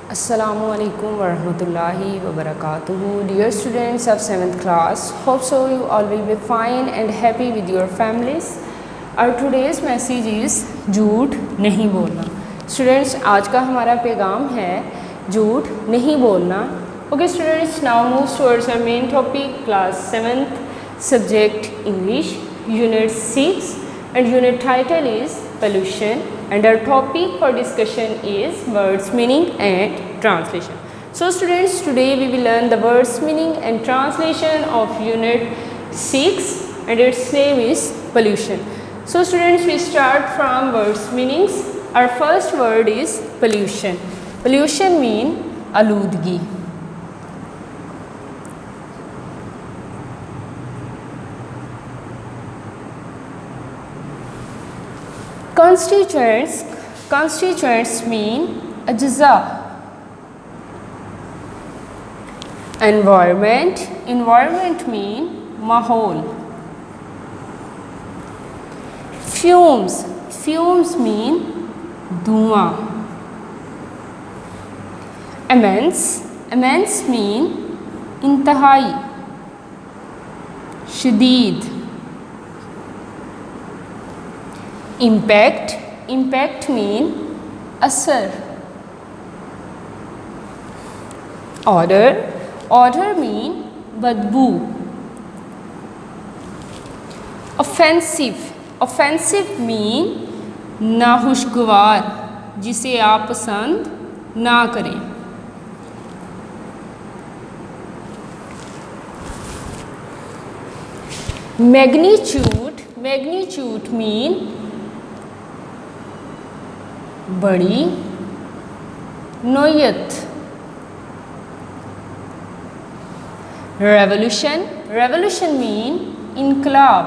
Assalamualaikum warahmatullahi wabarakatuh. Dear students of 7th class, hope so you all will be fine and happy with your families. Our today's message is झूठ नहीं बोलना. Students, आज का हमारा पैगाम है झूठ नहीं बोलना. Okay students, now move towards our main topic, class 7th, subject English, unit 6, and unit title is pollution. And our topic for discussion is words meaning and translation. So students, today we will learn the words meaning and translation of unit 6 and its name is pollution. So students, we start from words meanings. Our first word is pollution. Pollution mean aludgi. Constituents mean ajza. Environment mean mahol. Fumes mean धुआं. Immense mean इंतहाई, शदीद. Impact mean असर. Odor mean बदबू. Offensive mean नाखुशगवार, जिसे आप पसंद ना करें. Magnitude mean बड़ी नोयत. Revolution mean इनकलाब.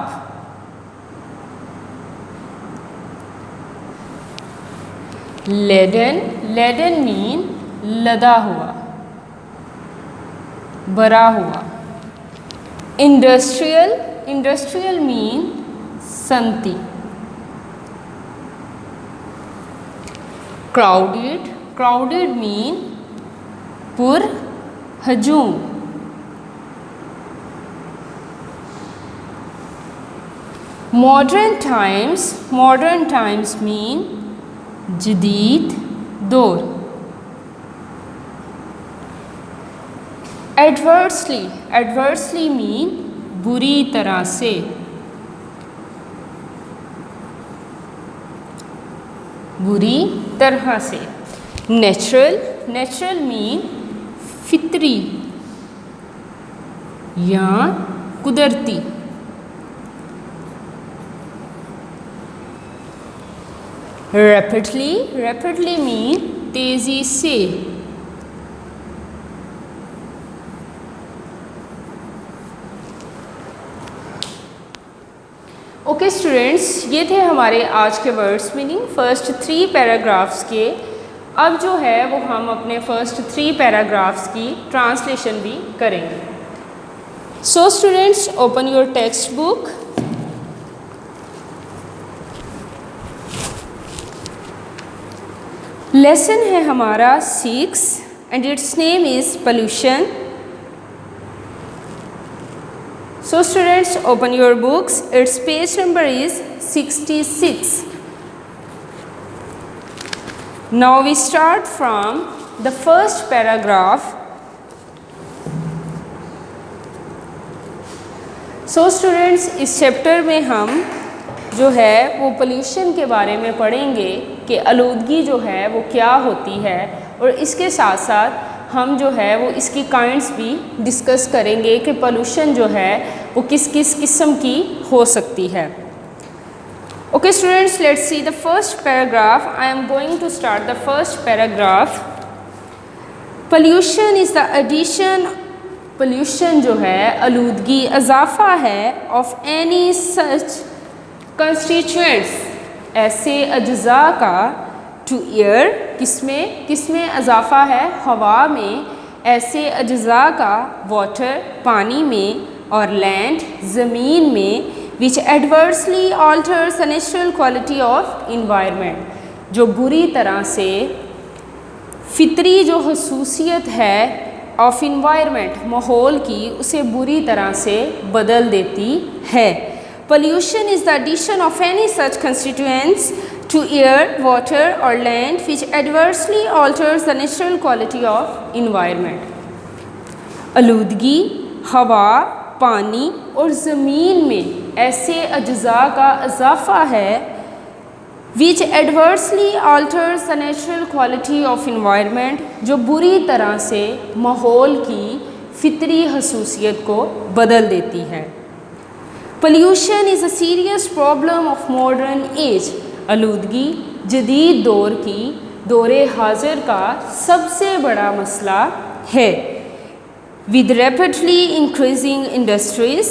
Laden mean लदा हुआ, भरा हुआ. Industrial mean संति. Crowded mean पुर हजूम. Modern times mean जदीद दौर. Adversely mean बुरी तरह से. Natural mean फितरी या कुदरती. Rapidly mean तेजी से. ओके स्टूडेंट्स, ये थे हमारे आज के वर्ड्स मीनिंग फर्स्ट 3 पैराग्राफ्स के. अब जो है वो हम अपने फर्स्ट 3 पैराग्राफ्स की ट्रांसलेशन भी करेंगे. So students, open your text book. Lesson है हमारा 6 and it's name is pollution. So students, open your books. Its page number is 66. Now we start from the first paragraph. So students, इस chapter में हम जो है वो pollution के बारे में पढ़ेंगे कि आलूदगी जो है वो क्या होती है, और इसके साथ साथ हम जो है वो इसकी काइंड्स भी डिस्कस करेंगे कि पोल्यूशन जो है वो किस किस किस्म की हो सकती है. Okay students, let's see the first paragraph. I am going to start the first paragraph. Pollution is the addition. Pollution जो है आलूदगी इजाफा है ऑफ एनी सच कंस्टिट्यूएंट्स, ऐसे अज्जा का, टू एयर, किसमें इजाफा है, हवा में, ऐसे अज्जा का, वाटर, पानी में, और लैंड, ज़मीन में, which adversely alters the natural quality of environment, जो बुरी तरह से फितरी जो खसूसियत है ऑफ इन्वायरमेंट, माहौल की, उसे बुरी तरह से बदल देती है। Pollution is the addition of any such constituents to air, water और land which adversely alters the natural quality of environment. आलूदगी हवा, पानी और ज़मीन में ऐसे अज्जा का इजाफ़ा है which adversely alters the natural quality of environment, जो बुरी तरह से माहौल की फितरी खसूसियत को बदल देती है। Pollution is a serious problem of modern age. आलूदगी जदीद दौर की, दौरे हाजिर का सबसे बड़ा मसला है। विद रैपिडली इंक्रीजिंग इंडस्ट्रीज,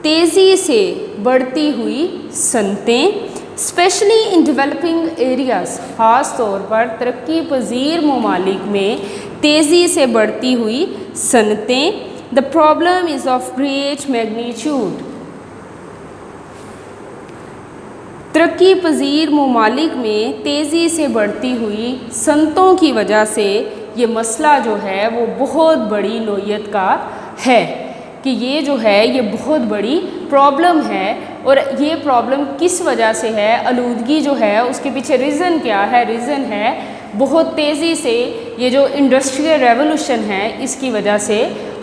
तेज़ी से बढ़ती हुई सनतें, स्पेशली इन डेवलपिंग एरियाज़, ख़ास तौर पर तरक्की पजीर ममालिक में तेज़ी से बढ़ती हुई सनतें। The problem is of great magnitude. तरक्की पजीर ममालिक में तेज़ी से बढ़ती हुई सनतों की वजह से ये मसला जो है वो बहुत बड़ी नोयत का है कि ये जो है ये बहुत बड़ी प्रॉब्लम है। और ये प्रॉब्लम किस वजह से है, आलूदगी जो है उसके पीछे रीज़न क्या है? रीज़न है बहुत तेज़ी से ये जो इंडस्ट्रियल रेवोल्यूशन है इसकी वजह से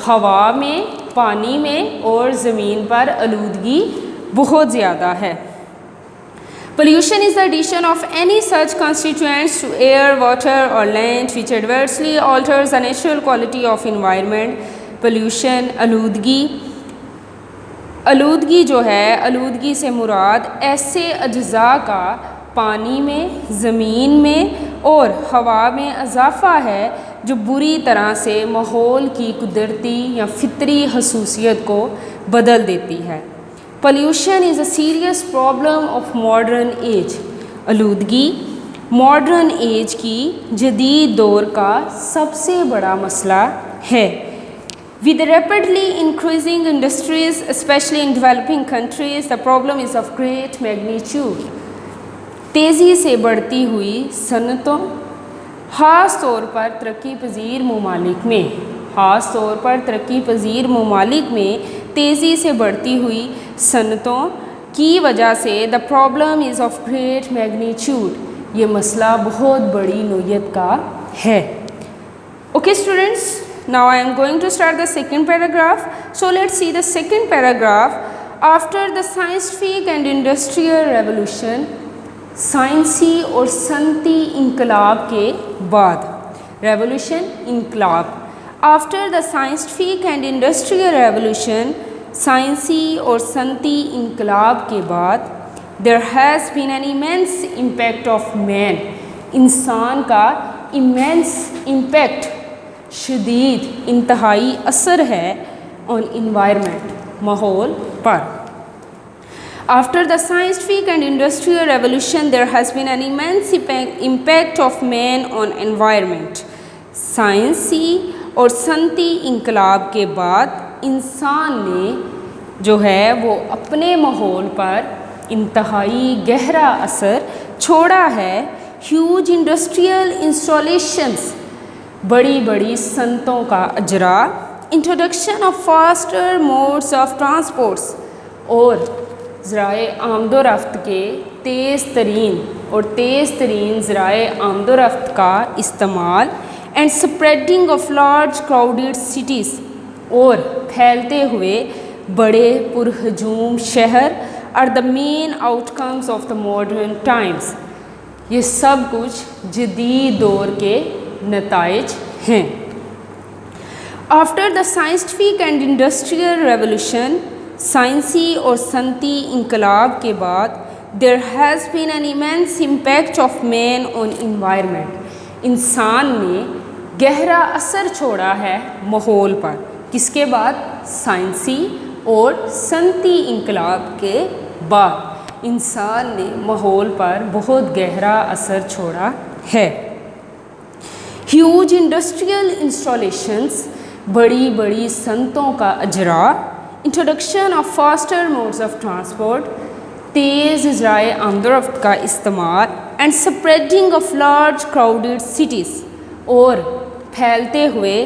हवा में, पानी में और ज़मीन पर आलूदगी बहुत ज़्यादा है। Pollution is the addition of any such constituents to air, water or land which adversely alters the natural quality of environment. Pollution, आलूदगी जो है, आलूदगी से मुराद ऐसे अज्जा का पानी में, ज़मीन में और हवा में इजाफ़ा है जो बुरी तरह से माहौल की कुदरती या फितरी खसूसियत को बदल देती है। Pollution is a serious problem of modern age. आलूदगी मॉडर्न एज की जदीद दौर का सबसे बड़ा मसला है। With rapidly increasing industries, especially in developing countries, the problem is of great magnitude. तेज़ी से बढ़ती हुई सनतों, ख़ास तौर पर तरक्की पजीर ममालिक में, ख़ास तौर पर तरक्की पजीर ममालिक में तेज़ी से बढ़ती हुई सनतों की वजह से the problem is of great magnitude, ये मसला बहुत बड़ी नोयत का है। Okay students, now I am going to start the second paragraph. So let's see the second paragraph. After the scientific and industrial revolution, साइंसी और सनती इनकलाब के बाद, रेवोल्यूशन इनकलाब, after the scientific and industrial revolution, साइंसी और सनती इनकलाब के बाद, there has been an immense impact of man, इंसान का इमेंस इम्पैक्ट, शदीद इंतहाई असर है ऑन इन्वायरमेंट, माहौल पर। After the scientific and industrial revolution, there has been an immense impact of man on environment. साइंसी और सनती इनकलाब के बाद इंसान ने जो है वो अपने माहौल पर इंतहाई गहरा असर छोड़ा है। ह्यूज इंडस्ट्रियल इंस्टॉलेशंस, बड़ी बड़ी सनतों का अजरा, introduction of faster modes of transports और ज़राए आमदोरफ्त के तेज़ तरीन ज़राए आमदोरफ्त का इस्तेमाल, and spreading of large crowded cities और फैलते हुए बड़े पुरहजूम शहर are the main outcomes of the modern times. ये सब कुछ जदीद दौर के नताइज हैं। After the scientific and industrial revolution, साइंसी और सनती इनकलाब के बाद, there has been an immense impact of man on environment, इंसान ने गहरा असर छोड़ा है माहौल पर। किसके बाद? साइंसी और सनती इनकलाब के बाद इंसान ने माहौल पर बहुत गहरा असर छोड़ा है। ह्यूज इंडस्ट्रियल इंस्टॉलेशंस, बड़ी बड़ी सनतों का अजरा, introduction of faster modes of transport, तेज़ ज़राए आमदोरफ्त का इस्तेमाल, and spreading of large crowded cities और फैलते हुए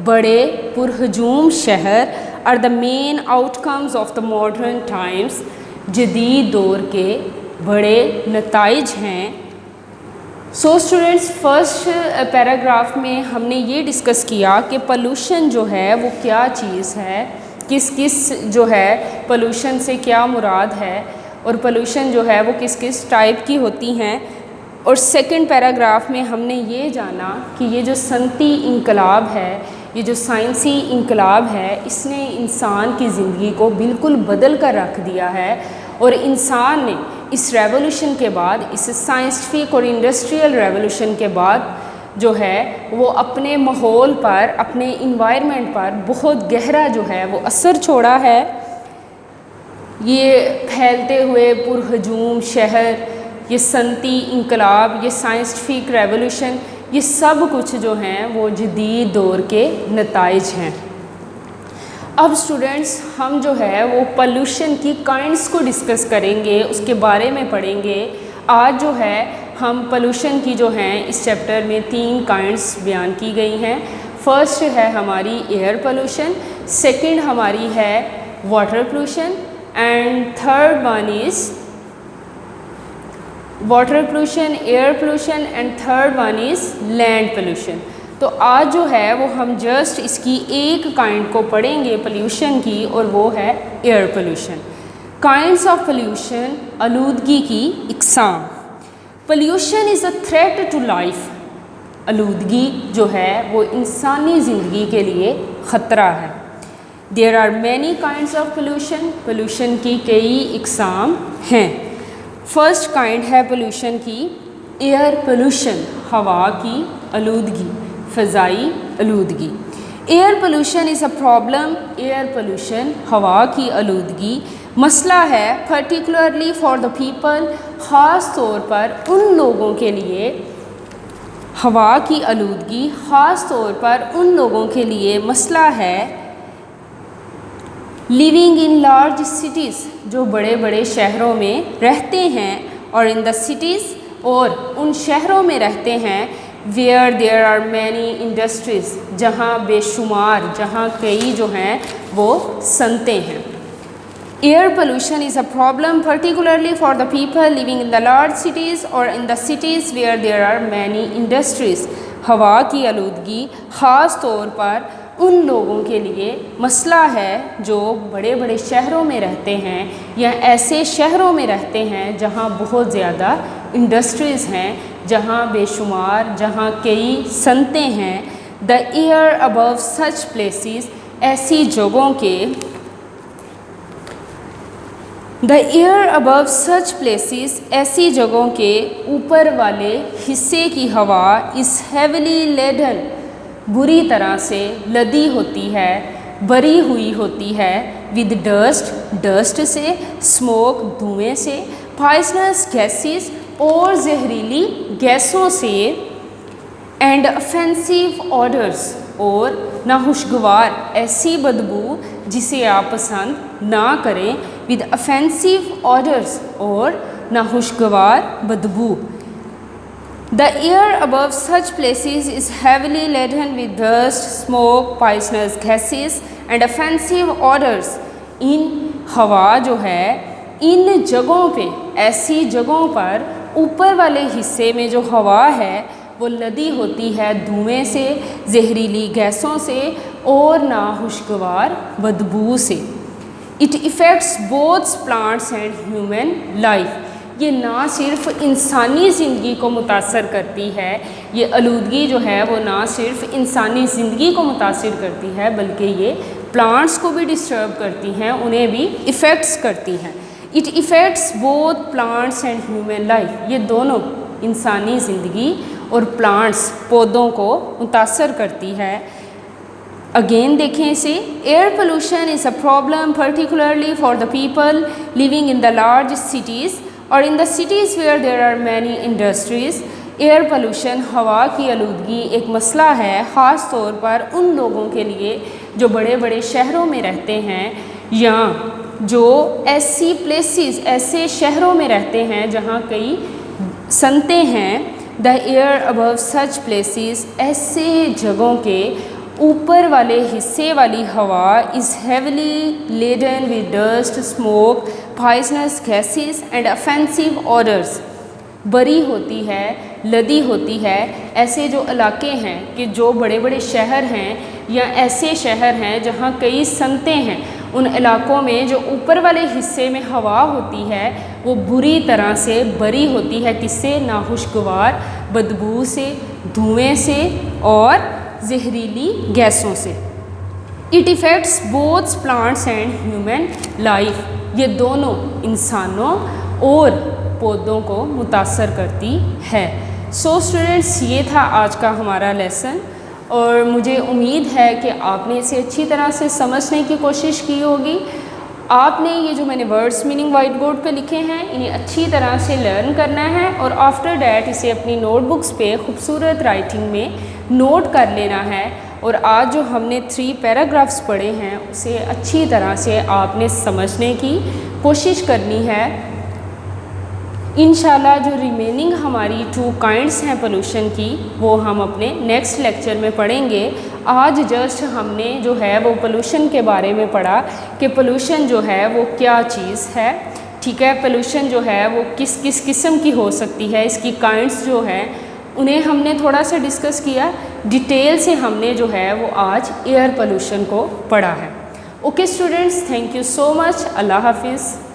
बड़े पुरहजूम शहर are the main outcomes of the modern times. जदीद दौर के बड़े नताइज हैं। सो स्टूडेंट्स, फर्स्ट पैराग्राफ में हमने ये डिस्कस किया कि पोल्यूशन जो है वो क्या चीज़ है, किस किस जो है पोल्यूशन से क्या मुराद है, और पोल्यूशन जो है वो किस किस टाइप की होती हैं। और सेकंड पैराग्राफ में हमने ये जाना कि ये जो सनती इनकलाब है, ये जो साइंसी इनकलाब है, इसने इंसान की ज़िंदगी को बिल्कुल बदल कर रख दिया है। और इंसान ने इस रेवोल्यूशन के बाद, इस साइंटिफिक और इंडस्ट्रियल रेवोल्यूशन के बाद जो है वो अपने माहौल पर, अपने इन्वायरमेंट पर बहुत गहरा जो है वो असर छोड़ा है। ये फैलते हुए पुरहजूम शहर, ये सनती इनकलाब, ये साइंटिफिक रेवोल्यूशन, ये सब कुछ जो हैं वो जदीद दौर के नताइज हैं। अब स्टूडेंट्स, हम जो है वो पोल्यूशन की काइंड्स को डिस्कस करेंगे, उसके बारे में पढ़ेंगे। आज जो है हम पोल्यूशन की जो हैं इस चैप्टर में 3 काइंड्स बयान की गई हैं। फर्स्ट है हमारी एयर पोल्यूशन, सेकंड हमारी है water pollution, and third one is water pollution, air pollution, and third one is land pollution. तो आज जो है वो हम जस्ट इसकी एक काइंड को पढ़ेंगे पोल्यूशन की, और वो है air pollution. Kinds of pollution, आलूदगी की इकसाम। Pollution is a threat to life. आलूदगी जो है वो इंसानी ज़िंदगी के लिए ख़तरा है। There are many kinds of pollution. Pollution की कई इकसाम हैं। फर्स्ट काइंड है पोल्यूशन की एयर पोल्यूशन, हवा की आलूदगी, फ़ज़ाई आलूदगी। Air pollution is a problem. Air pollution, हवा की आलूदगी, मसला है पर्टिकुलरली फॉर द पीपल, ख़ास तौर पर उन लोगों के लिए। हवा की आलूदगी ख़ास तौर पर उन लोगों के लिए मसला है लिविंग इन लार्ज सिटीज़, जो बड़े बड़े शहरों में रहते हैं, और इन द सिटीज़, और उन शहरों में रहते हैं where there are many industries, जहाँ बेशुमार, जहाँ कई जो हैं वो सनतें हैं। Air pollution is a problem particularly for the people living in the large cities or in the cities where there are many industries. हवा की आलूदगी ख़ास तौर पर उन लोगों के लिए मसला है जो बड़े बड़े शहरों में रहते हैं, या ऐसे शहरों में रहते हैं जहाँ बहुत ज़्यादा इंडस्ट्रीज़ हैं, जहाँ बेशुमार, जहाँ कई सनतें हैं। The air above such places, ऐसी जगहों के the air above such places, ऐसी जगहों के ऊपर वाले हिस्से की हवा इस हेवली लेडन, बुरी तरह से लदी होती है, भरी हुई होती है, विद डस्ट, डस्ट से, स्मोक, धुएं से, पॉइजनस गैसेस, और जहरीली गैसों से, एंड ऑफेंसिव ऑडर्स, और नाखुशगवार ऐसी बदबू जिसे आप पसंद ना करें, विद ऑफेंसिव ऑडर्स, और नाखुशगवार बदबू। The air above such places is heavily laden with dust, smoke, poisonous gases, and offensive odours. इन हवा जो है इन जगहों पे, ऐसी जगहों पर ऊपर वाले हिस्से में जो हवा है वो लदी होती है धुएं से, जहरीली गैसों से, और नाखुशगवार बदबू से। It effects both plants and human life. ये ना सिर्फ इंसानी ज़िंदगी को मुतासर करती है, ये आलूदगी जो है वो ना सिर्फ इंसानी ज़िंदगी को मुतासर करती है, बल्कि ये प्लांट्स को भी डिस्टर्ब करती हैं, उन्हें भी इफ़ेक्ट्स करती हैं। It effects both plants and human life. ये दोनों, इंसानी ज़िंदगी और प्लांट्स, पौधों को मुतासर करती है। अगेन देखें इसे, air pollution is a problem particularly for the people living in the large cities और in the cities where there are many industries. Air pollution, हवा की आलूदगी, एक मसला है ख़ास तौर पर उन लोगों के लिए जो बड़े बड़े शहरों में रहते हैं, या जो ऐसी प्लेसेस, ऐसे शहरों में रहते हैं जहाँ कई सनतें हैं, the air above such places, ऐसे जगहों के ऊपर वाले हिस्से वाली हवा is heavily laden with dust, smoke, poisonous gases and offensive odours, बरी होती है, लदी होती है। ऐसे जो इलाके हैं कि जो बड़े बड़े शहर हैं या ऐसे शहर हैं जहाँ कई सनतें हैं, उन इलाकों में जो ऊपर वाले हिस्से में हवा होती है वो बुरी तरह से बरी होती है। किससे? नाखुशगवार बदबू से, धुएं से और जहरीली गैसों से। It effects both plants and human life, ये दोनों इंसानों और पौधों को मुतासर करती है। सो स्टूडेंट्स, ये था आज का हमारा लेसन और मुझे उम्मीद है कि आपने इसे अच्छी तरह से समझने की कोशिश की होगी। आपने ये जो मैंने वर्ड्स मीनिंग वाइट बोर्ड पे लिखे हैं इन्हें अच्छी तरह से लर्न करना है और आफ्टर डैट इसे अपनी नोटबुक्स पे खूबसूरत राइटिंग में नोट कर लेना है। और आज जो हमने 3 पैराग्राफ्स पढ़े हैं उसे अच्छी तरह से आपने समझने की कोशिश करनी है। इंशाल्लाह जो रिमेनिंग हमारी 2 काइंड्स हैं पोल्यूशन की वो हम अपने नेक्स्ट लेक्चर में पढ़ेंगे। आज जस्ट हमने जो है वो पोल्यूशन के बारे में पढ़ा कि पोल्यूशन जो है वो क्या चीज़ है। ठीक है, पोल्यूशन जो है वो किस किस किस्म की हो सकती है, इसकी काइंड्स जो हैं उन्हें हमने थोड़ा सा डिस्कस किया। डिटेल से हमने जो है वो आज एयर पोल्यूशन को पढ़ा है। Okay students, thank you so much. अल्लाह हाफिज़।